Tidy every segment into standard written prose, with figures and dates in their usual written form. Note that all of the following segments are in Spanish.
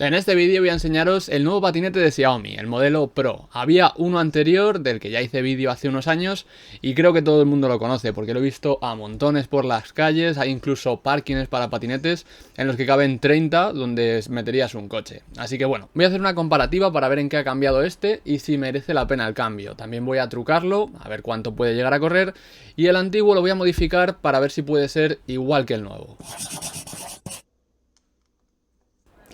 En este vídeo voy a enseñaros el nuevo patinete de Xiaomi, el modelo Pro. Había uno anterior del que ya hice vídeo hace unos años y creo que todo el mundo lo conoce porque lo he visto a montones por las calles, hay incluso parkings para patinetes en los que caben 30 donde meterías un coche. Así que bueno, voy a hacer una comparativa para ver en qué ha cambiado este y si merece la pena el cambio. También voy a trucarlo, a ver cuánto puede llegar a correr, y el antiguo lo voy a modificar para ver si puede ser igual que el nuevo.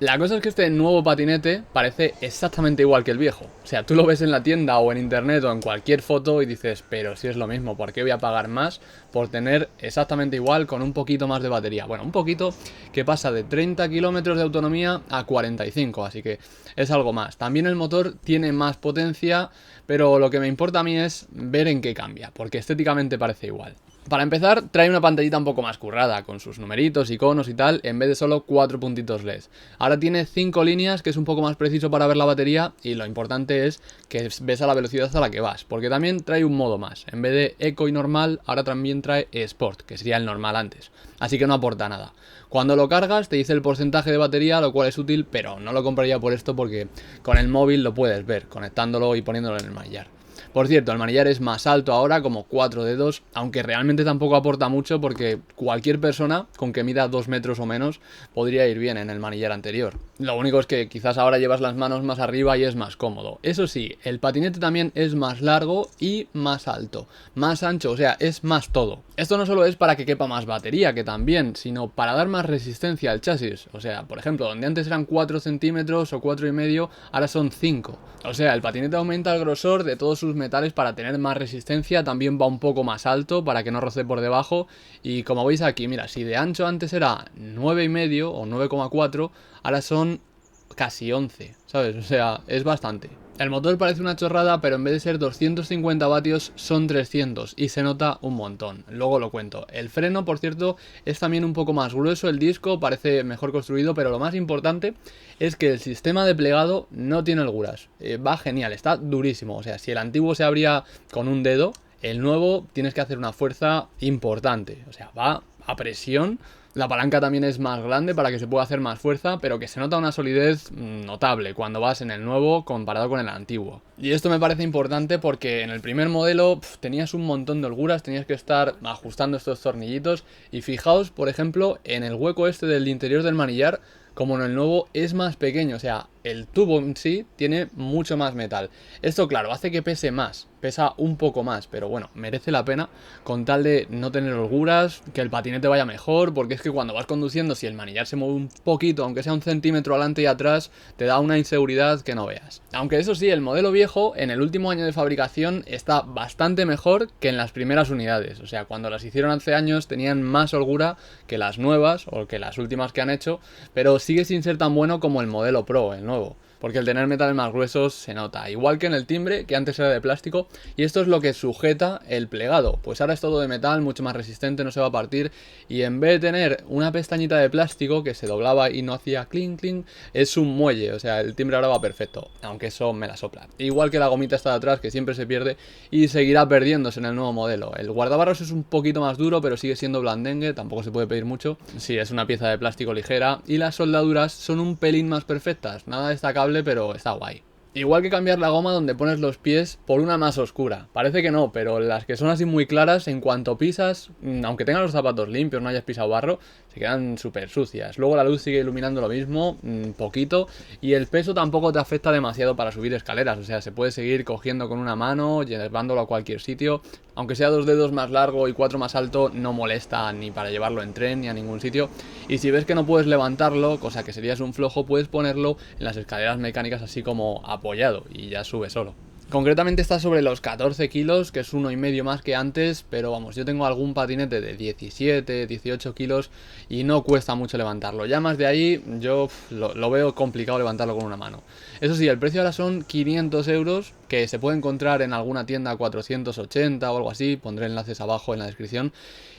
La cosa es que este nuevo patinete parece exactamente igual que el viejo. O sea, tú lo ves en la tienda o en internet o en cualquier foto y dices, pero si es lo mismo, ¿por qué voy a pagar más por tener exactamente igual con un poquito más de batería? Bueno, un poquito que pasa de 30 kilómetros de autonomía a 45, así que es algo más. También el motor tiene más potencia, pero lo que me importa a mí es ver en qué cambia, porque estéticamente parece igual. Para empezar, trae una pantallita un poco más currada, con sus numeritos, iconos y tal, en vez de solo 4 puntitos LED. Ahora tiene 5 líneas, que es un poco más preciso para ver la batería, y lo importante es que ves a la velocidad a la que vas, porque también trae un modo más. En vez de Eco y normal, ahora también trae Sport, que sería el normal antes. Así que no aporta nada. Cuando lo cargas te dice el porcentaje de batería, lo cual es útil, pero no lo compraría por esto porque con el móvil lo puedes ver, conectándolo y poniéndolo en el manillar. Por cierto, el manillar es más alto ahora, como 4 dedos, aunque realmente tampoco aporta mucho porque cualquier persona con que mida 2 metros o menos podría ir bien en el manillar anterior. Lo único es que quizás ahora llevas las manos más arriba y es más cómodo. Eso sí, el patinete también es más largo y más alto, más ancho, o sea, es más todo. Esto no solo es para que quepa más batería, que también, sino para dar más resistencia al chasis. O sea, por ejemplo, donde antes eran 4 centímetros o 4,5, ahora son 5. O sea, el patinete aumenta el grosor de todos sus metales para tener más resistencia, también va un poco más alto para que no roce por debajo. Y como veis aquí, mira, si de ancho antes era 9,5 o 9,4, ahora son casi 11, ¿sabes? O sea, es bastante. El motor parece una chorrada, pero en vez de ser 250 vatios son 300 y se nota un montón. Luego lo cuento. El freno, por cierto, es también un poco más grueso, el disco parece mejor construido, pero lo más importante es que el sistema de plegado no tiene holguras. Va genial, está durísimo. O sea, si el antiguo se abría con un dedo, el nuevo tienes que hacer una fuerza importante. O sea, va a presión. La palanca también es más grande para que se pueda hacer más fuerza, pero que se nota una solidez notable cuando vas en el nuevo comparado con el antiguo. Y esto me parece importante porque en el primer modelo tenías un montón de holguras, tenías que estar ajustando estos tornillitos. Y fijaos, por ejemplo, en el hueco este del interior del manillar, como en el nuevo es más pequeño, o sea, el tubo en sí tiene mucho más metal. Esto, claro, hace que pese más, pesa un poco más, pero bueno, merece la pena con tal de no tener holguras, que el patinete vaya mejor, porque es que cuando vas conduciendo, si el manillar se mueve un poquito, aunque sea un centímetro adelante y atrás, te da una inseguridad que no veas. Aunque eso sí, el modelo viejo, en el último año de fabricación, está bastante mejor que en las primeras unidades. O sea, cuando las hicieron hace años tenían más holgura que las nuevas, o que las últimas que han hecho, pero sigue sin ser tan bueno como el modelo Pro, el nuevo, porque el tener metales más gruesos se nota, igual que en el timbre, que antes era de plástico, y esto es lo que sujeta el plegado, pues ahora es todo de metal, mucho más resistente, no se va a partir, y en vez de tener una pestañita de plástico que se doblaba y no hacía clink clink, es un muelle, o sea, el timbre ahora va perfecto, aunque eso me la sopla. Igual que la gomita está de atrás, que siempre se pierde, y seguirá perdiéndose en el nuevo modelo. El guardabarros es un poquito más duro, pero sigue siendo blandengue, tampoco se puede pedir mucho. Sí, es una pieza de plástico ligera, y las soldaduras son un pelín más perfectas, nada destacable, pero está guay. Igual que cambiar la goma donde pones los pies por una más oscura. Parece que no, pero las que son así muy claras, en cuanto pisas, aunque tengas los zapatos limpios, no hayas pisado barro, se quedan súper sucias. Luego la luz sigue iluminando lo mismo, poquito, y el peso tampoco te afecta demasiado para subir escaleras. O sea, se puede seguir cogiendo con una mano, llevándolo a cualquier sitio. Aunque sea 2 dedos más largo y 4 más alto, no molesta ni para llevarlo en tren ni a ningún sitio. Y si ves que no puedes levantarlo, cosa que serías un flojo, puedes ponerlo en las escaleras mecánicas así como apoyado y ya sube solo. Concretamente está sobre los 14 kilos, que es 1,5 más que antes, pero vamos, yo tengo algún patinete de 17, 18 kilos y no cuesta mucho levantarlo. Ya más de ahí yo lo veo complicado levantarlo con una mano. Eso sí, el precio ahora son 500 euros, que se puede encontrar en alguna tienda 480 o algo así, pondré enlaces abajo en la descripción.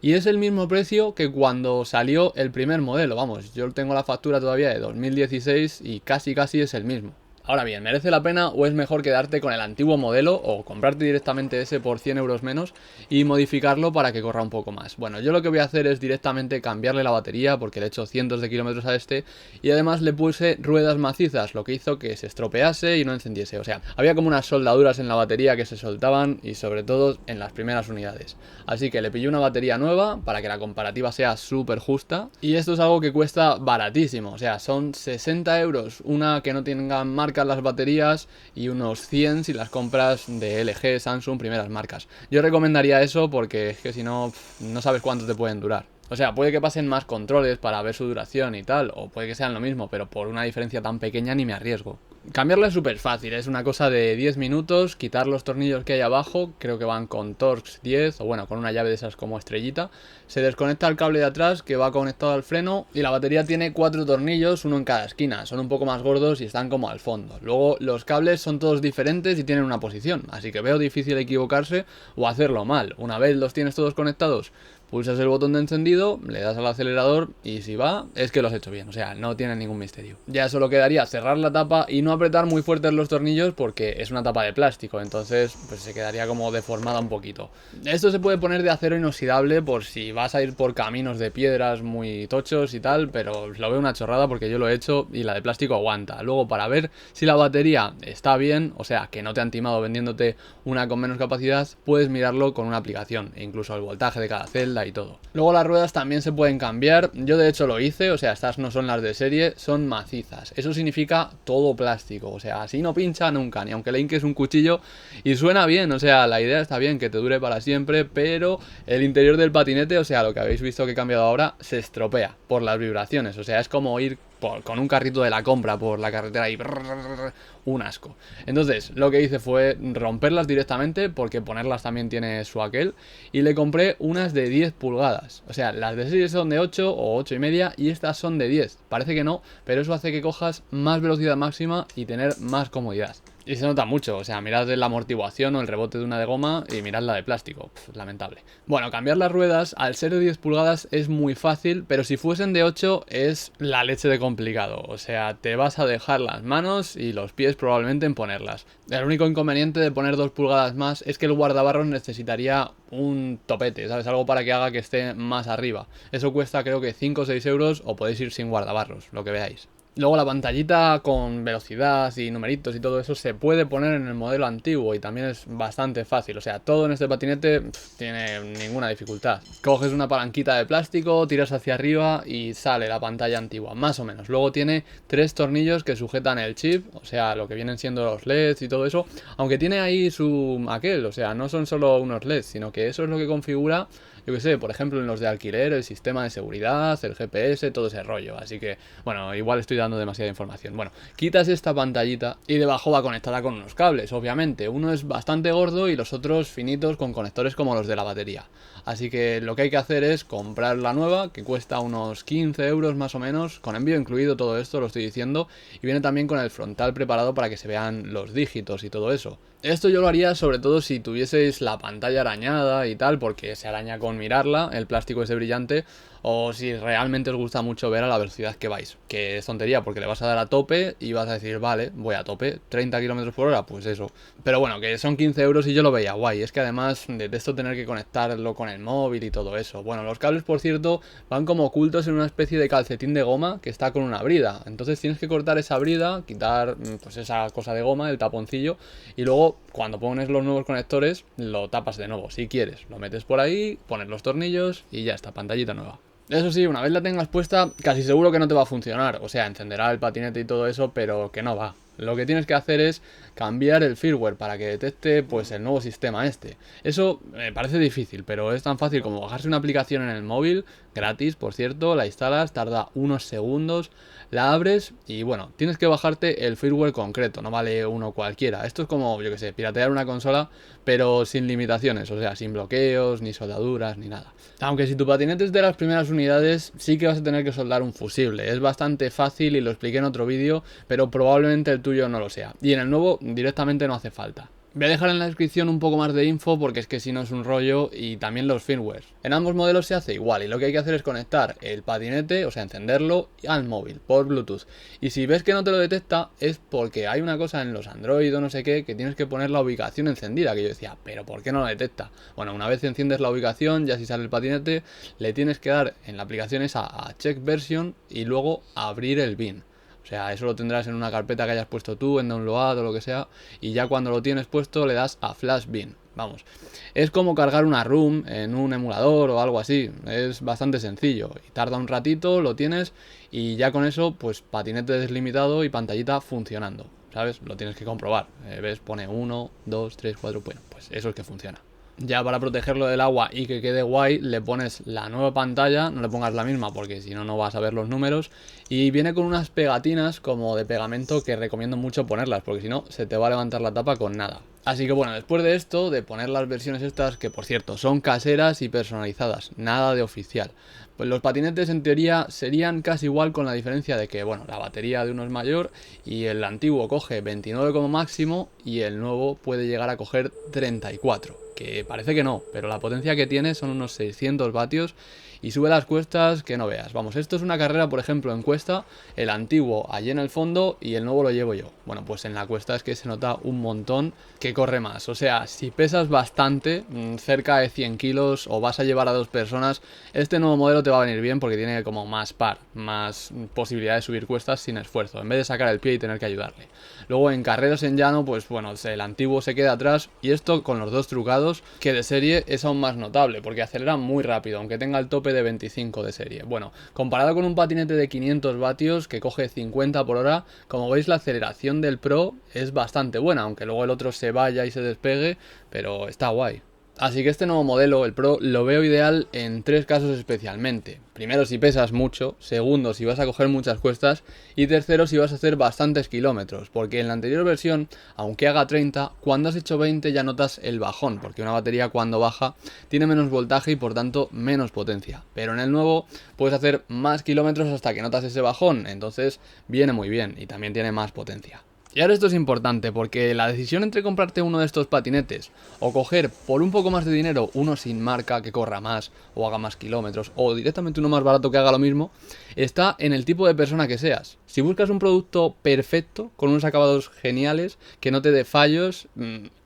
Y es el mismo precio que cuando salió el primer modelo, vamos, yo tengo la factura todavía de 2016 y casi es el mismo. Ahora bien, ¿merece la pena o es mejor quedarte con el antiguo modelo o comprarte directamente ese por 100 euros menos y modificarlo para que corra un poco más? Bueno, yo lo que voy a hacer es directamente cambiarle la batería porque le he hecho cientos de kilómetros a este y además le puse ruedas macizas, lo que hizo que se estropease y no encendiese. O sea, había como unas soldaduras en la batería que se soltaban y sobre todo en las primeras unidades. Así que le pillé una batería nueva para que la comparativa sea súper justa y esto es algo que cuesta baratísimo. O sea, son 60 euros una que no tenga marca las baterías y unos 100 si las compras de LG, Samsung, primeras marcas. Yo recomendaría eso porque es que si no, no sabes cuánto te pueden durar. O sea, puede que pasen más controles para ver su duración y tal, o puede que sean lo mismo, pero por una diferencia tan pequeña ni me arriesgo. Cambiarla es súper fácil, es una cosa de 10 minutos, quitar los tornillos que hay abajo, creo que van con Torx 10 o bueno, con una llave de esas como estrellita. Se desconecta el cable de atrás que va conectado al freno y la batería tiene 4 tornillos, uno en cada esquina, son un poco más gordos y están como al fondo. Luego los cables son todos diferentes y tienen una posición, así que veo difícil equivocarse o hacerlo mal. Una vez los tienes todos conectados, pulsas el botón de encendido, le das al acelerador y si va, es que lo has hecho bien, o sea, no tiene ningún misterio. Ya solo quedaría cerrar la tapa y no apretar muy fuertes los tornillos porque es una tapa de plástico, entonces pues se quedaría como deformada un poquito. Esto se puede poner de acero inoxidable por si vas a ir por caminos de piedras muy tochos y tal, pero lo veo una chorrada porque yo lo he hecho y la de plástico aguanta. Luego para ver si la batería está bien, o sea, que no te han timado vendiéndote una con menos capacidad, puedes mirarlo con una aplicación e incluso el voltaje de cada celda y todo. Luego las ruedas también se pueden cambiar, yo de hecho lo hice, o sea, estas no son las de serie, son macizas. Eso significa todo plástico, o sea, así no pincha nunca, ni aunque le hinques un cuchillo y suena bien, o sea, la idea está bien, que te dure para siempre, pero el interior del patinete, o sea, lo que habéis visto que he cambiado ahora, se estropea por las vibraciones, o sea, es como ir con un carrito de la compra por la carretera y un asco. Entonces lo que hice fue romperlas directamente porque ponerlas también tiene su aquel y le compré unas de 10 pulgadas. O sea, las de serie son de 8 o 8 y media y estas son de 10. Parece que no, pero eso hace que cojas más velocidad máxima y tener más comodidad. Y se nota mucho, o sea, mirad la amortiguación o el rebote de una de goma y mirad la de plástico, lamentable. Bueno, cambiar las ruedas al ser de 10 pulgadas es muy fácil, pero si fuesen de 8 es la leche de complicado, o sea, te vas a dejar las manos y los pies probablemente en ponerlas. El único inconveniente de poner 2 pulgadas más es que el guardabarros necesitaría un topete, ¿sabes? Algo para que haga que esté más arriba. Eso cuesta creo que 5 o 6 euros o podéis ir sin guardabarros, lo que veáis. Luego la pantallita con velocidad y numeritos y todo eso se puede poner en el modelo antiguo y también es bastante fácil. O sea, todo en este patinete tiene ninguna dificultad. Coges una palanquita de plástico, tiras hacia arriba y sale la pantalla antigua, más o menos. Luego tiene 3 tornillos que sujetan el chip, o sea, lo que vienen siendo los LEDs y todo eso. Aunque tiene ahí su aquel, o sea, no son solo unos LEDs, sino que eso es lo que configura, yo que sé, por ejemplo en los de alquiler, el sistema de seguridad, el GPS, todo ese rollo. Así que, bueno, igual estoy dando demasiada información. Bueno, quitas esta pantallita y debajo va conectada con unos cables, obviamente. Uno es bastante gordo y los otros finitos con conectores como los de la batería. Así que lo que hay que hacer es comprar la nueva, que cuesta unos 15 euros más o menos, con envío incluido todo esto, lo estoy diciendo, y viene también con el frontal preparado para que se vean los dígitos y todo eso. Esto yo lo haría sobre todo si tuvieseis la pantalla arañada y tal, porque se araña con mirarla, el plástico ese brillante, o si realmente os gusta mucho ver a la velocidad que vais, que es tontería porque le vas a dar a tope y vas a decir, vale, voy a tope, 30 km por hora, pues eso. Pero bueno, que son 15 euros y yo lo veía guay, es que además detesto tener que conectarlo con el móvil y todo eso. Bueno, los cables, por cierto, van como ocultos en una especie de calcetín de goma que está con una brida, entonces tienes que cortar esa brida, quitar pues esa cosa de goma, el taponcillo, y luego cuando pones los nuevos conectores lo tapas de nuevo, si quieres, lo metes por ahí, pones los tornillos y ya está, pantallita nueva. Eso sí, una vez la tengas puesta, casi seguro que no te va a funcionar. O sea, encenderá el patinete y todo eso, pero que no va. Lo que tienes que hacer es cambiar el firmware para que detecte pues el nuevo sistema este. Eso me parece difícil, pero es tan fácil como bajarse una aplicación en el móvil, gratis por cierto, la instalas, tarda unos segundos, la abres y bueno, tienes que bajarte el firmware concreto, no vale uno cualquiera. Esto es como, yo que sé, piratear una consola, pero sin limitaciones, o sea, sin bloqueos, ni soldaduras, ni nada. Aunque si tu patinete es de las primeras unidades, sí que vas a tener que soldar un fusible. Es bastante fácil y lo expliqué en otro vídeo, pero probablemente el tuyo no lo sea. Y en el nuevo directamente no hace falta. Voy a dejar en la descripción un poco más de info porque es que si no es un rollo, y también los firmware. En ambos modelos se hace igual y lo que hay que hacer es conectar el patinete, o sea, encenderlo al móvil por Bluetooth. Y si ves que no te lo detecta es porque hay una cosa en los Android o no sé qué que tienes que poner la ubicación encendida, que yo decía, pero ¿por qué no lo detecta? Bueno, una vez enciendes la ubicación, ya si sale el patinete, le tienes que dar en la aplicación esa a Check Version y luego abrir el bin. O sea, eso lo tendrás en una carpeta que hayas puesto tú, en Download o lo que sea, y ya cuando lo tienes puesto le das a Flash Bin. Vamos, es como cargar una ROM en un emulador o algo así, es bastante sencillo y tarda un ratito, lo tienes y ya con eso, pues patinete deslimitado y pantallita funcionando, ¿sabes? Lo tienes que comprobar, ves, pone 1, 2, 3, 4, bueno, pues eso es que funciona. Ya para protegerlo del agua y que quede guay, le pones la nueva pantalla, no le pongas la misma porque si no, no vas a ver los números. Y viene con unas pegatinas como de pegamento que recomiendo mucho ponerlas, porque si no, se te va a levantar la tapa con nada. Así que bueno, después de esto, de poner las versiones estas, que por cierto, son caseras y personalizadas, nada de oficial. Pues los patinetes en teoría serían casi igual con la diferencia de que, bueno, la batería de uno es mayor y el antiguo coge 29 como máximo y el nuevo puede llegar a coger 34. Que parece que no, pero la potencia que tiene son unos 600 vatios y sube las cuestas que no veas. Vamos, esto es una carrera, por ejemplo, en cuesta, el antiguo allí en el fondo y el nuevo lo llevo yo. Bueno, pues en la cuesta es que se nota un montón que corre más. O sea, si pesas bastante, cerca de 100 kilos o vas a llevar a 2 personas, este nuevo modelo te va a venir bien porque tiene como más par, más posibilidad de subir cuestas sin esfuerzo, en vez de sacar el pie y tener que ayudarle. Luego en carreras en llano, pues bueno, el antiguo se queda atrás y esto con los dos trucados, que de serie es aún más notable porque acelera muy rápido, aunque tenga el tope de 25 de serie. Bueno, comparado con un patinete de 500 vatios que coge 50 por hora, como veis la aceleración del Pro es bastante buena, aunque luego el otro se vaya y se despegue, pero está guay. Así que este nuevo modelo, el Pro, lo veo ideal en 3 casos especialmente. Primero, si pesas mucho. Segundo, si vas a coger muchas cuestas. Y tercero, si vas a hacer bastantes kilómetros. Porque en la anterior versión, aunque haga 30, cuando has hecho 20 ya notas el bajón. Porque una batería cuando baja tiene menos voltaje y por tanto menos potencia. Pero en el nuevo puedes hacer más kilómetros hasta que notas ese bajón. Entonces viene muy bien y también tiene más potencia. Y ahora esto es importante porque la decisión entre comprarte uno de estos patinetes o coger por un poco más de dinero uno sin marca que corra más o haga más kilómetros o directamente uno más barato que haga lo mismo está en el tipo de persona que seas. Si buscas un producto perfecto con unos acabados geniales que no te dé fallos,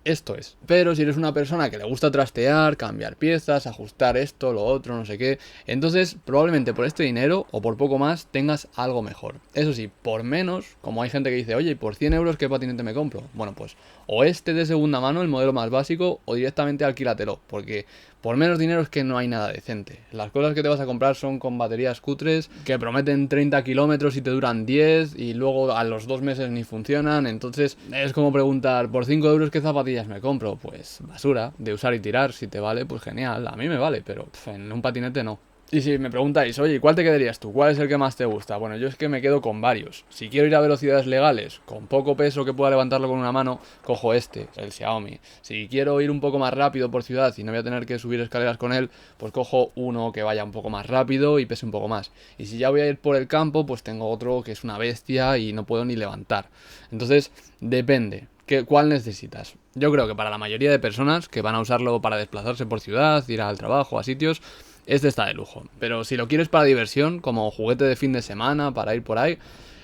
esto es. Pero si eres una persona que le gusta trastear, cambiar piezas, ajustar esto, lo otro, no sé qué, entonces probablemente por este dinero o por poco más tengas algo mejor. Eso sí, por menos, como hay gente que dice, oye, por 100 euros ¿qué patinete me compro? Bueno, pues o este de segunda mano, el modelo más básico, o directamente alquílatelo, porque por menos dinero es que no hay nada decente. Las cosas que te vas a comprar son con baterías cutres que prometen 30 kilómetros y te duran 10 y luego a los 2 meses ni funcionan. Entonces es como preguntar, ¿por 5 euros qué zapatillas me compro? Pues basura, de usar y tirar. Si te vale, pues genial. A mí me vale, pero en un patinete no. Y si me preguntáis, oye, ¿cuál te quedarías tú? ¿Cuál es el que más te gusta? Bueno, yo es que me quedo con varios. Si quiero ir a velocidades legales, con poco peso que pueda levantarlo con una mano, cojo este, el Xiaomi. Si quiero ir un poco más rápido por ciudad y no voy a tener que subir escaleras con él, pues cojo uno que vaya un poco más rápido y pese un poco más. Y si ya voy a ir por el campo, pues tengo otro que es una bestia y no puedo ni levantar. Entonces, depende. ¿Cuál necesitas? Yo creo que para la mayoría de personas que van a usarlo para desplazarse por ciudad, ir al trabajo, a sitios, este está de lujo. Pero si lo quieres para diversión, como juguete de fin de semana, para ir por ahí,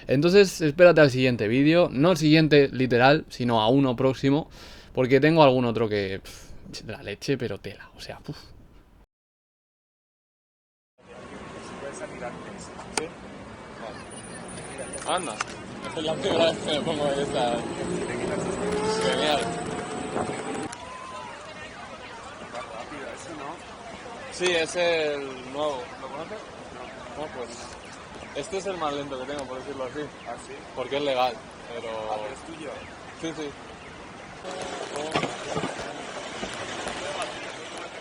entonces espérate al siguiente vídeo. No el siguiente literal, sino a uno próximo, porque tengo algún otro que... la leche, pero tela, o sea... Anda, es la primera vez que me pongo ahí esta... Genial. Sí, es el nuevo. ¿Lo conoces? No, pues... Este es el más lento que tengo, por decirlo así. ¿Ah, sí? Porque es legal, pero... ¿Ah, pero es tuyo? Sí, sí.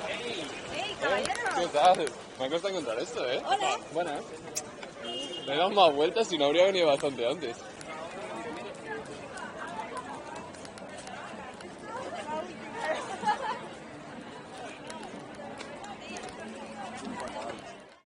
¡Hey, caballero! ¿Qué tal? Me cuesta encontrar esto, ¿eh? Hola. Buenas. Le he dado más vueltas y no habría venido bastante antes.